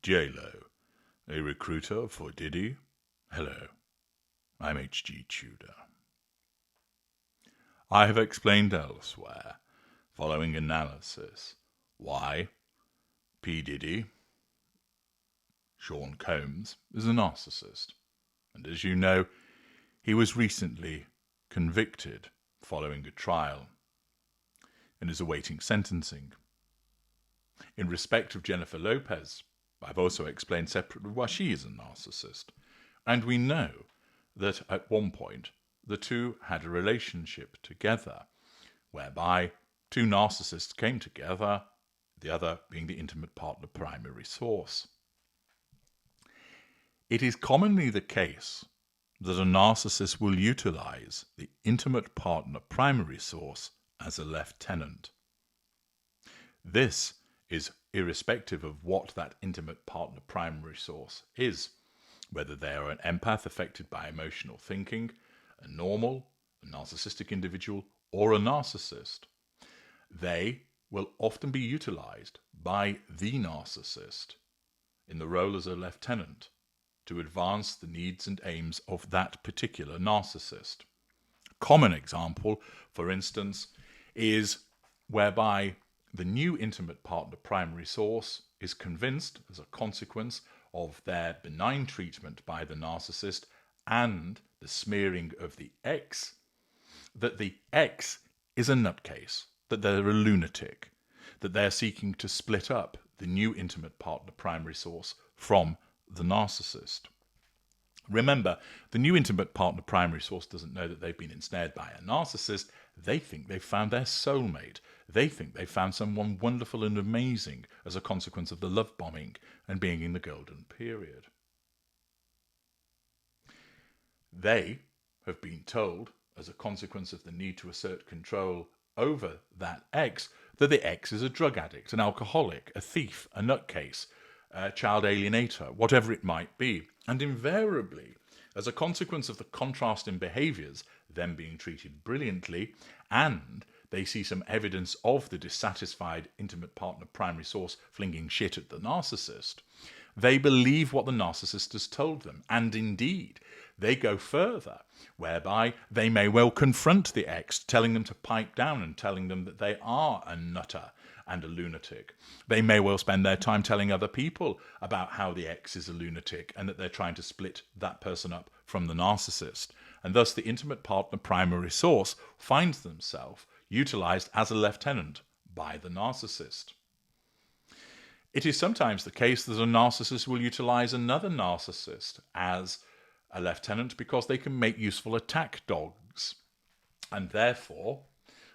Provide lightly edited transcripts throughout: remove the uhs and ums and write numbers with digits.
J-Lo, a recruiter for Diddy. Hello, I'm H.G. Tudor. I have explained elsewhere, following analysis, why P Diddy, Sean Combs, is a narcissist. And as you know, he was recently convicted following a trial and is awaiting sentencing. In respect of Jennifer Lopez, I've also explained separately why she is a narcissist. And we know that at one point the two had a relationship together, whereby two narcissists came together, the other being the intimate partner primary source. It is commonly the case that a narcissist will utilize the intimate partner primary source as a lieutenant. This is irrespective of what that intimate partner primary source is, whether they are an empath affected by emotional thinking, a normal, a narcissistic individual, or a narcissist. They will often be utilized by the narcissist in the role as a lieutenant to advance the needs and aims of that particular narcissist. A common example, for instance, is whereby the new intimate partner primary source is convinced, as a consequence of their benign treatment by the narcissist and the smearing of the ex, that the ex is a nutcase, that they're a lunatic, that they're seeking to split up the new intimate partner primary source from the narcissist. Remember, the new intimate partner primary source doesn't know that they've been ensnared by a narcissist. They think they've found their soulmate. They think they've found someone wonderful and amazing as a consequence of the love bombing and being in the golden period. They have been told, as a consequence of the need to assert control over that ex, that the ex is a drug addict, an alcoholic, a thief, a nutcase, a child alienator, whatever it might be. And invariably, as a consequence of the contrast in behaviours, them being treated brilliantly, and they see some evidence of the dissatisfied intimate partner primary source flinging shit at the narcissist, they believe what the narcissist has told them. And indeed, they go further, whereby they may well confront the ex, telling them to pipe down and telling them that they are a nutter and a lunatic. They may well spend their time telling other people about how the ex is a lunatic and that they're trying to split that person up from the narcissist. And thus the intimate partner primary source finds themselves utilized as a lieutenant by the narcissist. It is sometimes the case that a narcissist will utilize another narcissist as a lieutenant because they can make useful attack dogs. And therefore,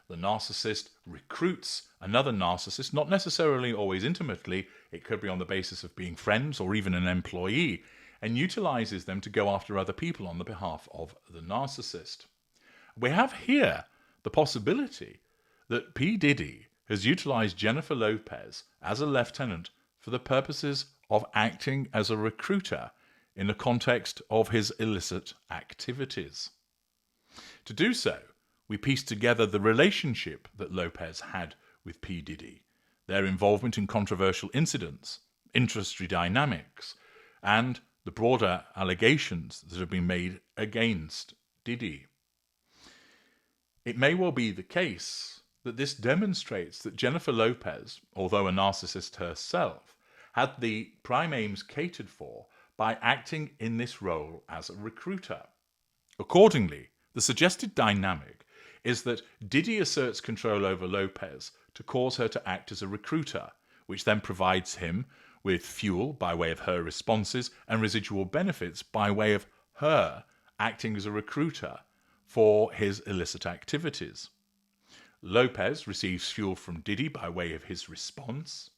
the narcissist recruits another narcissist, not necessarily always intimately, it could be on the basis of being friends or even an employee, and utilizes them to go after other people on the behalf of the narcissist. We have here the possibility that P. Diddy has utilized Jennifer Lopez as a lieutenant for the purposes of acting as a recruiter in the context of his illicit activities. To do so, we piece together the relationship that Lopez had with P. Diddy, their involvement in controversial incidents, industry dynamics, and the broader allegations that have been made against Diddy. It may well be the case that this demonstrates that Jennifer Lopez, although a narcissist herself, had the prime aims catered for by acting in this role as a recruiter. Accordingly, the suggested dynamic is that Diddy asserts control over Lopez to cause her to act as a recruiter, which then provides him with fuel by way of her responses and residual benefits by way of her acting as a recruiter for his illicit activities. Lopez receives fuel from Diddy by way of his response.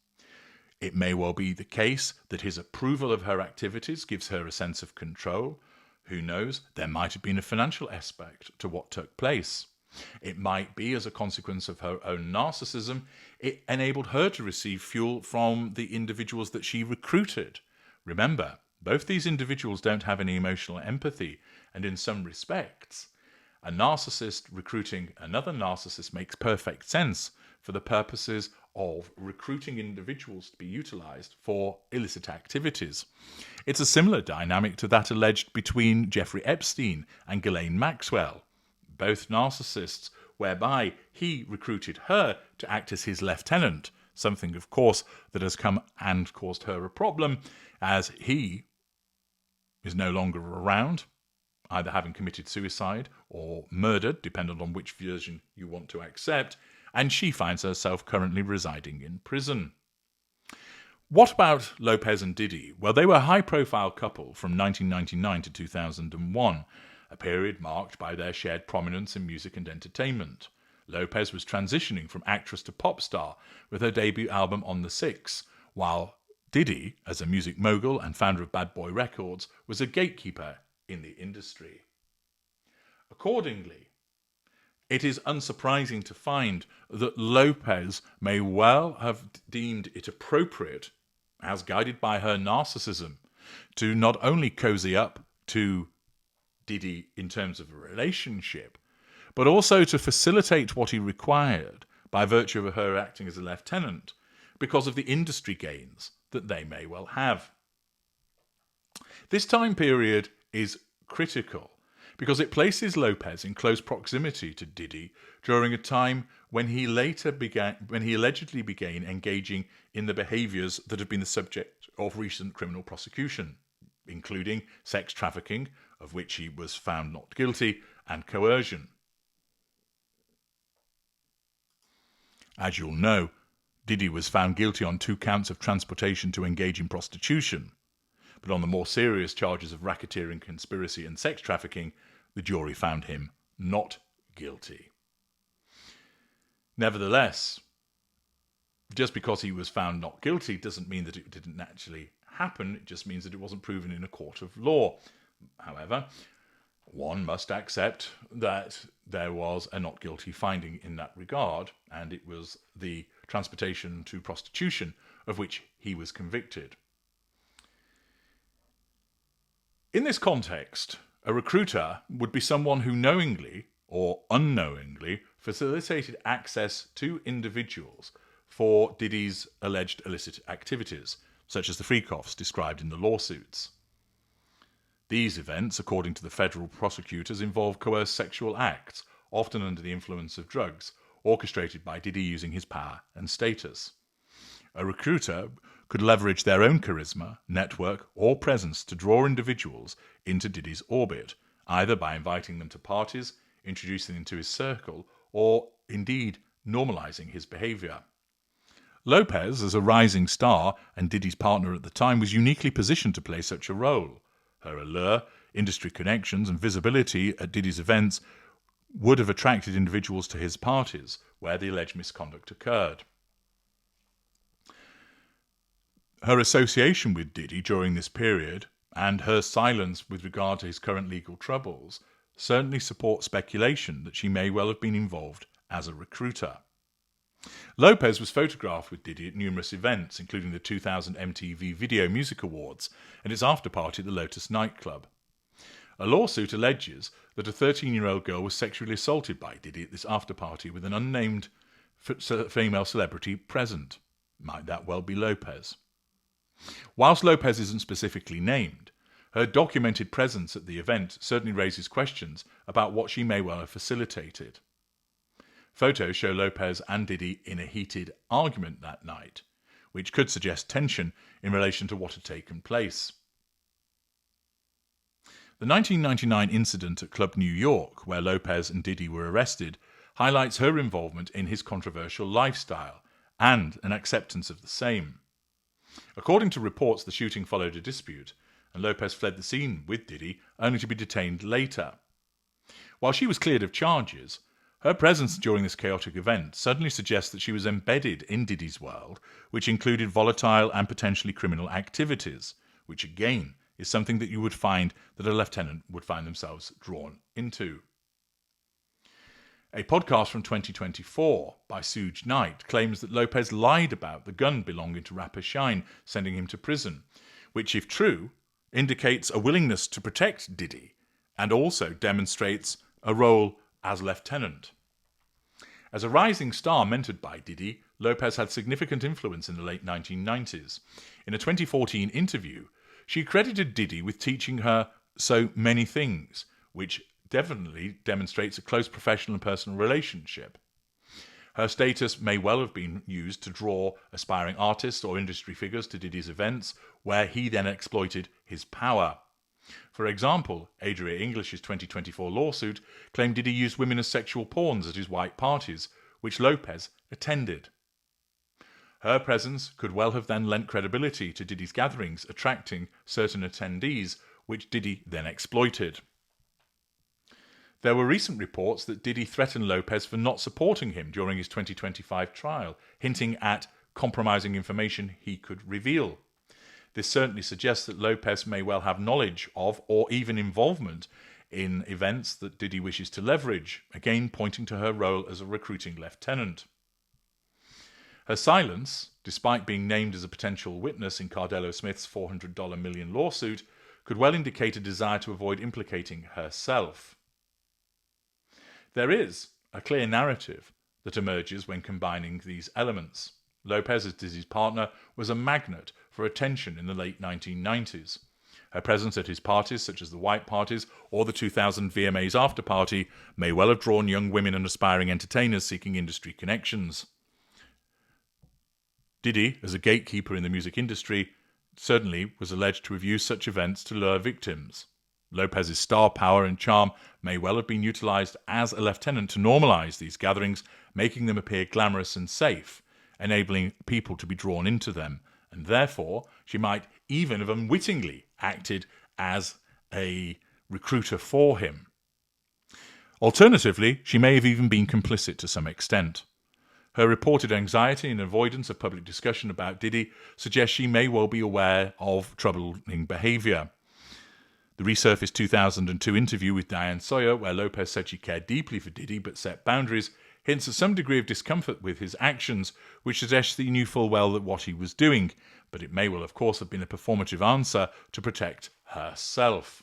It may well be the case that his approval of her activities gives her a sense of control. Who knows? There might have been a financial aspect to what took place. It might be, as a consequence of her own narcissism, it enabled her to receive fuel from the individuals that she recruited. Remember, both these individuals don't have any emotional empathy, and in some respects, a narcissist recruiting another narcissist makes perfect sense for the purposes of recruiting individuals to be utilised for illicit activities. It's a similar dynamic to that alleged between Jeffrey Epstein and Ghislaine Maxwell, both narcissists, whereby he recruited her to act as his lieutenant, something, of course, that has come and caused her a problem, as he is no longer around, either having committed suicide or murdered, depending on which version you want to accept, and she finds herself currently residing in prison. What about Lopez and Diddy? Well, they were a high-profile couple from 1999 to 2001, a period marked by their shared prominence in music and entertainment. Lopez was transitioning from actress to pop star with her debut album On the Six, while Diddy, as a music mogul and founder of Bad Boy Records, was a gatekeeper in the industry. Accordingly, it is unsurprising to find that Lopez may well have deemed it appropriate, as guided by her narcissism, to not only cozy up to Diddy in terms of a relationship, but also to facilitate what he required by virtue of her acting as a lieutenant because of the industry gains that they may well have. This time period is critical because it places Lopez in close proximity to Diddy during a time when he allegedly began engaging in the behaviours that have been the subject of recent criminal prosecution, including sex trafficking, of which he was found not guilty, and coercion. As you'll know, Diddy was found guilty on 2 counts of transportation to engage in prostitution, but on the more serious charges of racketeering, conspiracy and sex trafficking, the jury found him not guilty. Nevertheless, just because he was found not guilty doesn't mean that it didn't actually happen. It just means that it wasn't proven in a court of law. However, one must accept that there was a not guilty finding in that regard, and it was the transportation to prostitution of which he was convicted. In this context, a recruiter would be someone who knowingly or unknowingly facilitated access to individuals for Diddy's alleged illicit activities, such as the freak-offs described in the lawsuits. These events, according to the federal prosecutors, involve coerced sexual acts, often under the influence of drugs, orchestrated by Diddy using his power and status. A recruiter could leverage their own charisma, network, or presence to draw individuals into Diddy's orbit, either by inviting them to parties, introducing them to his circle, or indeed normalizing his behavior. Lopez, as a rising star and Diddy's partner at the time, was uniquely positioned to play such a role. Her allure, industry connections, and visibility at Diddy's events would have attracted individuals to his parties where the alleged misconduct occurred. Her association with Diddy during this period and her silence with regard to his current legal troubles certainly support speculation that she may well have been involved as a recruiter. Lopez was photographed with Diddy at numerous events, including the 2000 MTV Video Music Awards and its after-party at the Lotus nightclub. A lawsuit alleges that a 13-year-old girl was sexually assaulted by Diddy at this after-party with an unnamed female celebrity present. Might that well be Lopez? Whilst Lopez isn't specifically named, her documented presence at the event certainly raises questions about what she may well have facilitated. Photos show Lopez and Diddy in a heated argument that night, which could suggest tension in relation to what had taken place. The 1999 incident at Club New York, where Lopez and Diddy were arrested, highlights her involvement in his controversial lifestyle and an acceptance of the same. According to reports, the shooting followed a dispute, and Lopez fled the scene with Diddy, only to be detained later. While she was cleared of charges, her presence during this chaotic event suddenly suggests that she was embedded in Diddy's world, which included volatile and potentially criminal activities, which again is something that you would find that a lieutenant would find themselves drawn into. A podcast from 2024 by Suge Knight claims that Lopez lied about the gun belonging to rapper Shine, sending him to prison, which, if true, indicates a willingness to protect Diddy and also demonstrates a role as lieutenant. As a rising star mentored by Diddy, Lopez had significant influence in the late 1990s. In a 2014 interview, she credited Diddy with teaching her so many things, which definitely demonstrates a close professional and personal relationship. Her status may well have been used to draw aspiring artists or industry figures to Diddy's events, where he then exploited his power. For example, Adria English's 2024 lawsuit claimed Diddy used women as sexual pawns at his white parties, which Lopez attended. Her presence could well have then lent credibility to Diddy's gatherings, attracting certain attendees, which Diddy then exploited. There were recent reports that Diddy threatened Lopez for not supporting him during his 2025 trial, hinting at compromising information he could reveal. This certainly suggests that Lopez may well have knowledge of or even involvement in events that Diddy wishes to leverage, again pointing to her role as a recruiting lieutenant. Her silence, despite being named as a potential witness in Cardello Smith's $400 million lawsuit, could well indicate a desire to avoid implicating herself. There is a clear narrative that emerges when combining these elements. Lopez, as Diddy's partner, was a magnet for attention in the late 1990s. Her presence at his parties, such as the White Parties or the 2000 VMAs After Party, may well have drawn young women and aspiring entertainers seeking industry connections. Diddy, as a gatekeeper in the music industry, certainly was alleged to have used such events to lure victims. Lopez's star power and charm may well have been utilized as a lieutenant to normalize these gatherings, making them appear glamorous and safe, enabling people to be drawn into them, and therefore she might even have unwittingly acted as a recruiter for him. Alternatively, she may have even been complicit to some extent. Her reported anxiety and avoidance of public discussion about Diddy suggests she may well be aware of troubling behavior. The resurfaced 2002 interview with Diane Sawyer, where Lopez said she cared deeply for Diddy but set boundaries, hints at some degree of discomfort with his actions, which suggests that he knew full well that what he was doing, but it may well, of course, have been a performative answer to protect herself.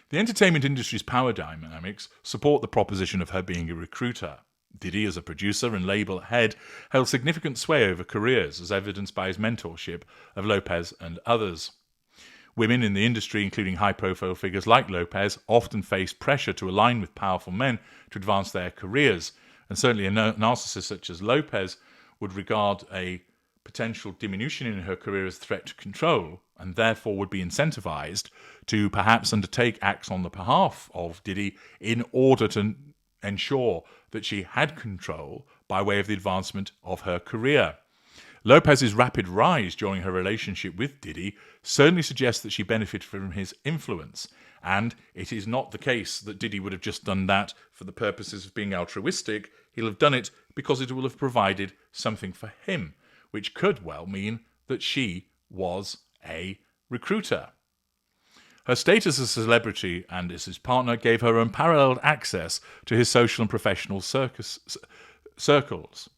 The entertainment industry's power dynamics support the proposition of her being a recruiter. Diddy, as a producer and label head, held significant sway over careers, as evidenced by his mentorship of Lopez and others. Women in the industry, including high-profile figures like Lopez, often face pressure to align with powerful men to advance their careers, and certainly a narcissist such as Lopez would regard a potential diminution in her career as a threat to control, and therefore would be incentivized to perhaps undertake acts on the behalf of Diddy in order to ensure that she had control by way of the advancement of her career. Lopez's rapid rise during her relationship with Diddy certainly suggests that she benefited from his influence, and it is not the case that Diddy would have just done that for the purposes of being altruistic. He'll have done it because it will have provided something for him, which could well mean that she was a recruiter. Her status as a celebrity and as his partner gave her unparalleled access to his social and professional circles.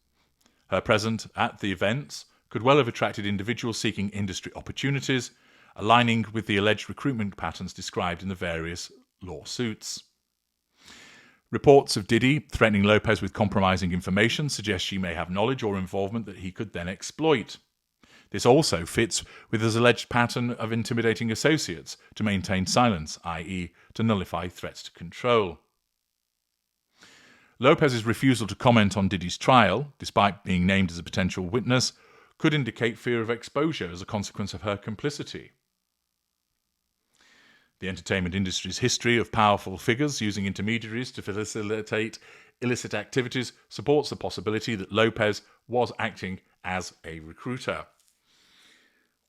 Her presence at the events could well have attracted individuals seeking industry opportunities, aligning with the alleged recruitment patterns described in the various lawsuits. Reports of Diddy threatening Lopez with compromising information suggest she may have knowledge or involvement that he could then exploit. This also fits with his alleged pattern of intimidating associates to maintain silence, i.e., to nullify threats to control. Lopez's refusal to comment on Diddy's trial, despite being named as a potential witness, could indicate fear of exposure as a consequence of her complicity. The entertainment industry's history of powerful figures using intermediaries to facilitate illicit activities supports the possibility that Lopez was acting as a recruiter.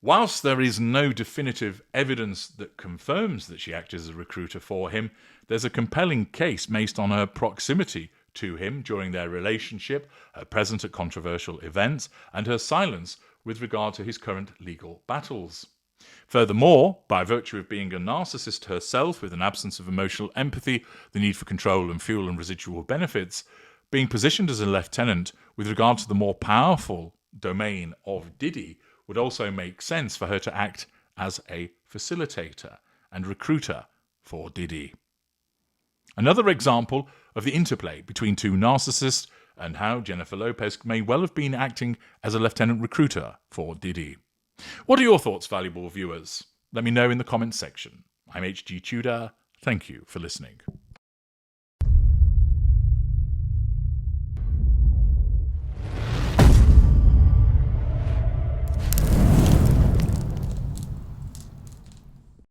Whilst there is no definitive evidence that confirms that she acted as a recruiter for him, there's a compelling case based on her proximity to him during their relationship, her presence at controversial events, and her silence with regard to his current legal battles. Furthermore, by virtue of being a narcissist herself with an absence of emotional empathy, the need for control and fuel and residual benefits, being positioned as a lieutenant with regard to the more powerful domain of Diddy would also make sense for her to act as a facilitator and recruiter for Diddy. Another example of the interplay between two narcissists and how Jennifer Lopez may well have been acting as a lieutenant recruiter for Diddy. What are your thoughts, valuable viewers? Let me know in the comments section. I'm HG Tudor. Thank you for listening.